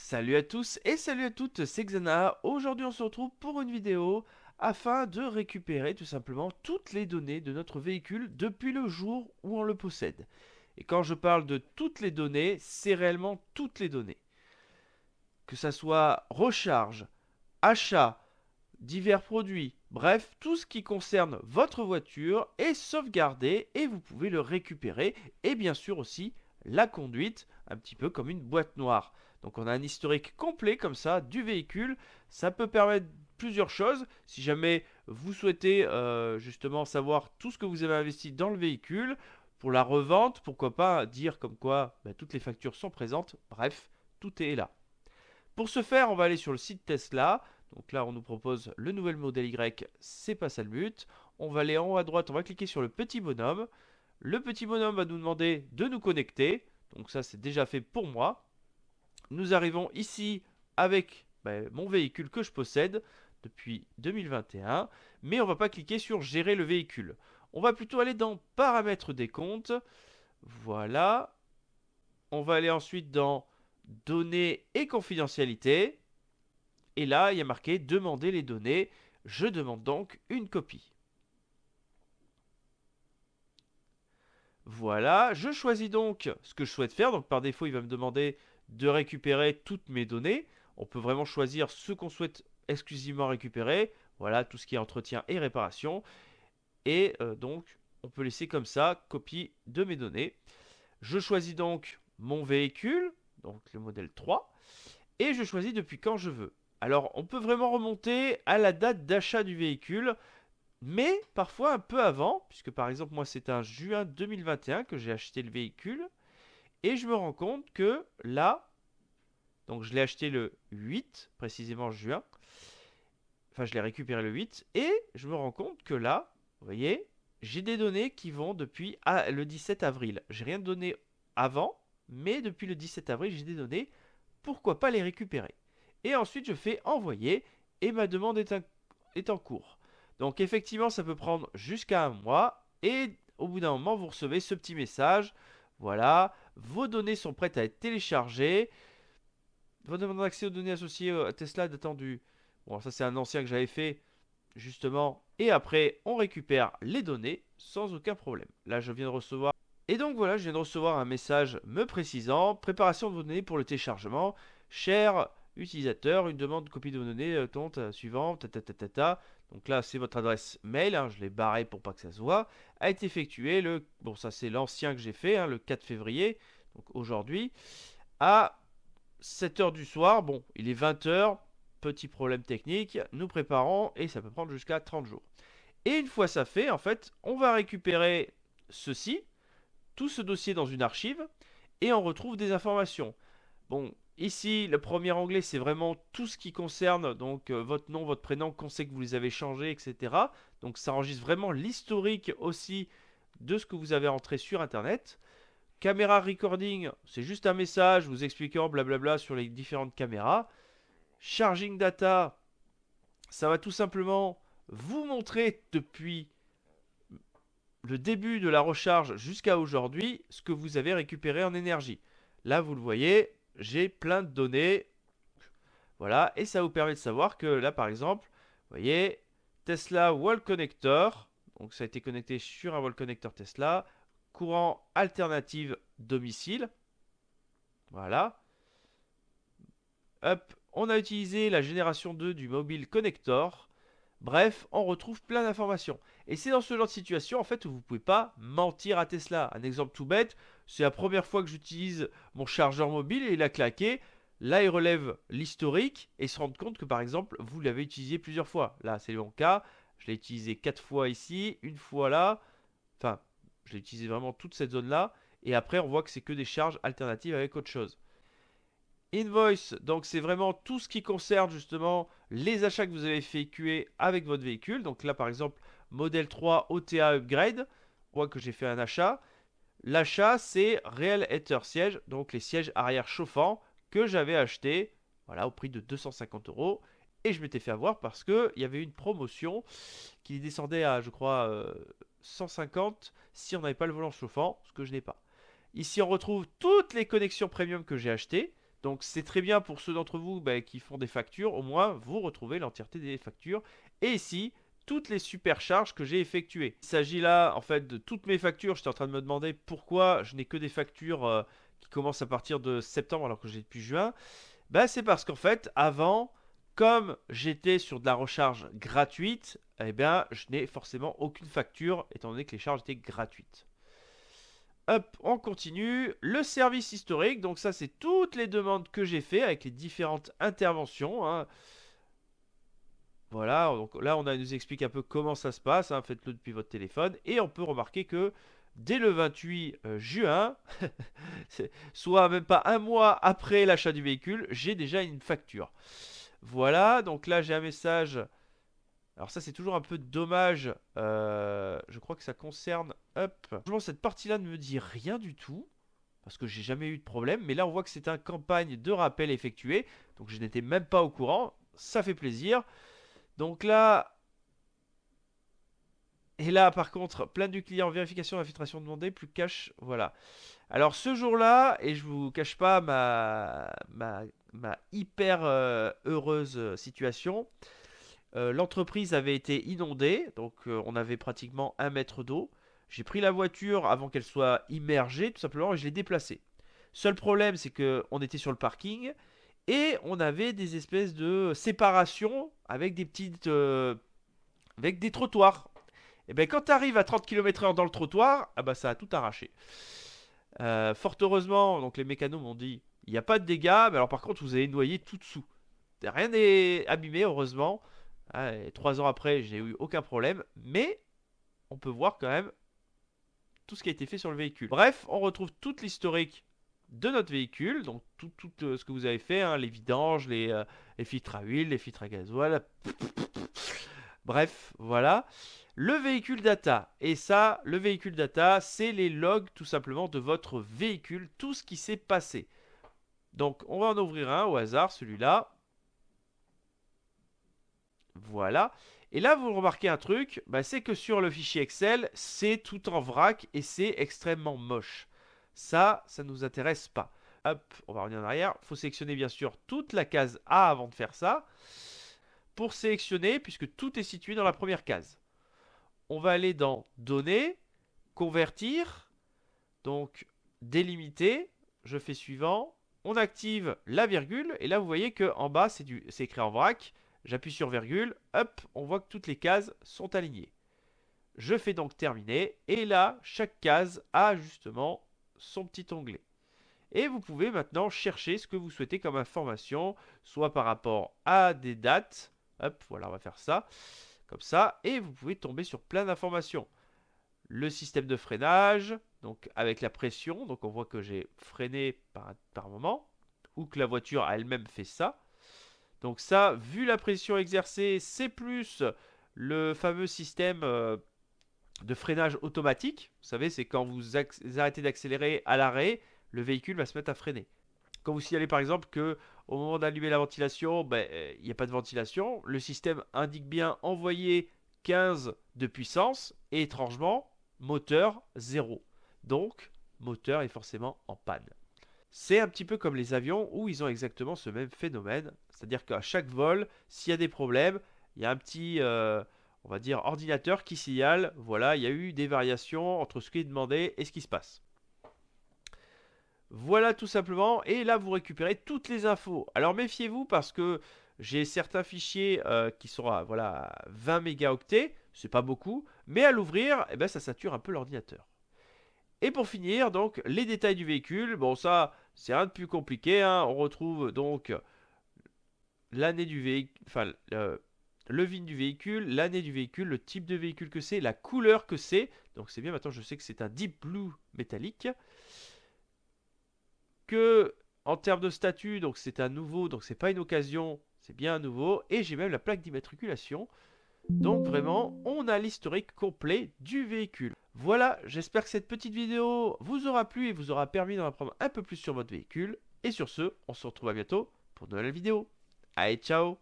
Salut à tous et salut à toutes, c'est Xana. Aujourd'hui on se retrouve pour une vidéo afin de récupérer tout simplement toutes les données de notre véhicule depuis le jour où on le possède. Et quand je parle de toutes les données, c'est réellement toutes les données. Que ça soit recharge, achat, divers produits, bref, tout ce qui concerne votre voiture est sauvegardé et vous pouvez le récupérer. Et bien sûr aussi la conduite, un petit peu comme une boîte noire. Donc on a un historique complet comme ça du véhicule. Ça peut permettre plusieurs choses. Si jamais vous souhaitez justement savoir tout ce que vous avez investi dans le véhicule, pour la revente, pourquoi pas dire comme quoi toutes les factures sont présentes. Bref, tout est là. Pour ce faire, on va aller sur le site Tesla. Donc là, on nous propose le nouvel modèle Y, c'est pas ça le but. On va aller en haut à droite, on va cliquer sur le petit bonhomme. Le petit bonhomme va nous demander de nous connecter. Donc ça, c'est déjà fait pour moi. Nous arrivons ici avec mon véhicule que je possède depuis 2021. Mais on ne va pas cliquer sur gérer le véhicule. On va plutôt aller dans paramètres des comptes. Voilà. On va aller ensuite dans données et confidentialité. Et là, il y a marqué demander les données. Je demande donc une copie. Voilà, je choisis donc ce que je souhaite faire. Donc par défaut, il va me demander de récupérer toutes mes données. On peut vraiment choisir ce qu'on souhaite exclusivement récupérer. Voilà, tout ce qui est entretien et réparation. Et donc, on peut laisser comme ça, copie de mes données. Je choisis donc mon véhicule, donc le modèle 3. Et je choisis depuis quand je veux. Alors, on peut vraiment remonter à la date d'achat du véhicule, mais parfois un peu avant, puisque par exemple, moi, c'est un juin 2021 que j'ai acheté le véhicule, et je me rends compte que là, donc je l'ai acheté le 8, précisément juin, enfin, je l'ai récupéré le 8, et je me rends compte que là, vous voyez, j'ai des données qui vont depuis le 17 avril. J'ai rien donné avant, mais depuis le 17 avril, j'ai des données. Pourquoi pas les récupérer? Et ensuite, je fais envoyer et ma demande est en cours. Donc effectivement, ça peut prendre jusqu'à un mois et au bout d'un moment, vous recevez ce petit message. Voilà, vos données sont prêtes à être téléchargées. Votre demande d'accès aux données associées à Tesla est attendue. Bon, ça c'est un ancien que j'avais fait justement. Et après, on récupère les données sans aucun problème. Là, je viens de recevoir. Et donc voilà, je viens de recevoir un message me précisant préparation de vos données pour le téléchargement. Cher utilisateur, une demande de copie de vos données suivante, Donc là, c'est votre adresse mail, hein, je l'ai barré pour pas que ça se voit. A été effectué le. Bon, ça c'est l'ancien que j'ai fait, hein, le 4 février, donc aujourd'hui, à 7 heures du soir. Bon, il est 20 heures, petit problème technique, nous préparons et ça peut prendre jusqu'à 30 jours. Et une fois ça fait, en fait, on va récupérer ceci, tout ce dossier dans une archive, et on retrouve des informations. Bon, ici, le premier onglet, c'est vraiment tout ce qui concerne donc votre nom, votre prénom, qu'on sait que vous les avez changés, etc. Donc ça enregistre vraiment l'historique aussi de ce que vous avez entré sur Internet. Caméra recording, c'est juste un message vous expliquant blablabla sur les différentes caméras. Charging data, ça va tout simplement vous montrer depuis le début de la recharge jusqu'à aujourd'hui ce que vous avez récupéré en énergie. Là, vous le voyez, j'ai plein de données. Voilà, et ça vous permet de savoir que là, par exemple, vous voyez, Tesla Wall Connector. Donc, ça a été connecté sur un Wall Connector Tesla. Courant alternative domicile. Voilà. Hop, on a utilisé la génération 2 du mobile connector. Bref, on retrouve plein d'informations. Et c'est dans ce genre de situation en fait où vous ne pouvez pas mentir à Tesla. Un exemple tout bête, c'est la première fois que j'utilise mon chargeur mobile et il a claqué. Là, il relève l'historique et se rend compte que par exemple, vous l'avez utilisé plusieurs fois. Là, c'est mon cas. Je l'ai utilisé 4 fois ici, une fois là. Enfin, je l'ai utilisé vraiment toute cette zone-là. Et après, on voit que c'est que des charges alternatives avec autre chose. Invoice, donc c'est vraiment tout ce qui concerne justement les achats que vous avez effectués avec votre véhicule. Donc là par exemple, modèle 3 OTA Upgrade, on voit que j'ai fait un achat. L'achat c'est Real Heater Siège, donc les sièges arrière chauffants que j'avais acheté voilà, au prix de 250 euros. Et je m'étais fait avoir parce qu'il y avait une promotion qui descendait à je crois 150 si on n'avait pas le volant chauffant, ce que je n'ai pas. Ici on retrouve toutes les connexions premium que j'ai achetées. Donc c'est très bien pour ceux d'entre vous qui font des factures, au moins vous retrouvez l'entièreté des factures. Et ici, toutes les supercharges que j'ai effectuées. Il s'agit là en fait de toutes mes factures. J'étais en train de me demander pourquoi je n'ai que des factures qui commencent à partir de septembre alors que j'ai depuis juin. C'est parce qu'en fait, avant, comme j'étais sur de la recharge gratuite, eh bien, je n'ai forcément aucune facture étant donné que les charges étaient gratuites. Hop, on continue. Le service historique, donc ça c'est toutes les demandes que j'ai fait avec les différentes interventions, hein. Voilà, donc là on nous explique un peu comment ça se passe, hein. Faites-le depuis votre téléphone. Et on peut remarquer que dès le 28 juin, soit même pas un mois après l'achat du véhicule, j'ai déjà une facture. Voilà, donc là j'ai un message. Alors ça c'est toujours un peu dommage. Je crois que ça concerne. Hop. Franchement cette partie-là ne me dit rien du tout. Parce que j'ai jamais eu de problème. Mais là on voit que c'est une campagne de rappel effectuée. Donc je n'étais même pas au courant. Ça fait plaisir. Donc là. Et là par contre, plainte du client, vérification d'infiltration demandée, plus cash. Voilà. Alors ce jour-là, et je vous cache pas ma hyper heureuse situation. L'entreprise avait été inondée, donc on avait pratiquement 1 mètre d'eau. J'ai pris la voiture avant qu'elle soit immergée, tout simplement, et je l'ai déplacée. Seul problème, c'est qu'on était sur le parking et on avait des espèces de séparations avec avec des trottoirs. Et bien, quand tu arrives à 30 km/h dans le trottoir, ça a tout arraché. Fort heureusement, donc les mécanos m'ont dit, il n'y a pas de dégâts, mais alors par contre, vous avez noyé tout dessous. Rien n'est abîmé, heureusement. 3 ans après, j'ai eu aucun problème, mais on peut voir quand même tout ce qui a été fait sur le véhicule. Bref, on retrouve toute l'historique de notre véhicule, donc tout ce que vous avez fait, hein, les vidanges, les filtres à huile, les filtres à gasoil. Bref, voilà. Le véhicule data. Et ça, le véhicule data, c'est les logs tout simplement de votre véhicule, tout ce qui s'est passé. Donc, on va en ouvrir un au hasard, celui-là. Voilà. Et là, vous remarquez un truc, c'est que sur le fichier Excel, c'est tout en vrac et c'est extrêmement moche. Ça ne nous intéresse pas. Hop, on va revenir en arrière. Il faut sélectionner bien sûr toute la case A avant de faire ça. Pour sélectionner, puisque tout est situé dans la première case. On va aller dans Données, Convertir, donc Délimiter. Je fais suivant. On active la virgule et là vous voyez que en bas c'est écrit en vrac. J'appuie sur virgule, hop, on voit que toutes les cases sont alignées. Je fais donc terminer et là chaque case a justement son petit onglet. Et vous pouvez maintenant chercher ce que vous souhaitez comme information, soit par rapport à des dates. Hop, voilà, on va faire ça, comme ça, et vous pouvez tomber sur plein d'informations. Le système de freinage, donc avec la pression, donc on voit que j'ai freiné par moment, ou que la voiture elle-même fait ça. Donc ça, vu la pression exercée, c'est plus le fameux système de freinage automatique. Vous savez, c'est quand vous arrêtez d'accélérer à l'arrêt, le véhicule va se mettre à freiner. Quand vous signalez par exemple que au moment d'allumer la ventilation, il n'y a pas de ventilation, le système indique bien envoyer 15 de puissance et étrangement, moteur 0. Donc, moteur est forcément en panne. C'est un petit peu comme les avions où ils ont exactement ce même phénomène. C'est-à-dire qu'à chaque vol, s'il y a des problèmes, il y a un petit, on va dire, ordinateur qui signale, voilà, il y a eu des variations entre ce qui est demandé et ce qui se passe. Voilà tout simplement, et là vous récupérez toutes les infos. Alors méfiez-vous parce que j'ai certains fichiers qui sont à voilà, 20 mégaoctets, c'est pas beaucoup, mais à l'ouvrir, ça sature un peu l'ordinateur. Et pour finir, donc, les détails du véhicule. Bon, ça, c'est rien de plus compliqué, hein. On retrouve donc l'année du véhicule, enfin, le VIN du véhicule, l'année du véhicule, le type de véhicule que c'est, la couleur que c'est. Donc, c'est bien, maintenant, je sais que c'est un Deep Blue métallique. Que, en termes de statut, donc, c'est un nouveau, donc, c'est pas une occasion, c'est bien un nouveau. Et j'ai même la plaque d'immatriculation. Donc vraiment, on a l'historique complet du véhicule. Voilà, j'espère que cette petite vidéo vous aura plu et vous aura permis d'en apprendre un peu plus sur votre véhicule. Et sur ce, on se retrouve à bientôt pour de nouvelles vidéos. Allez, ciao!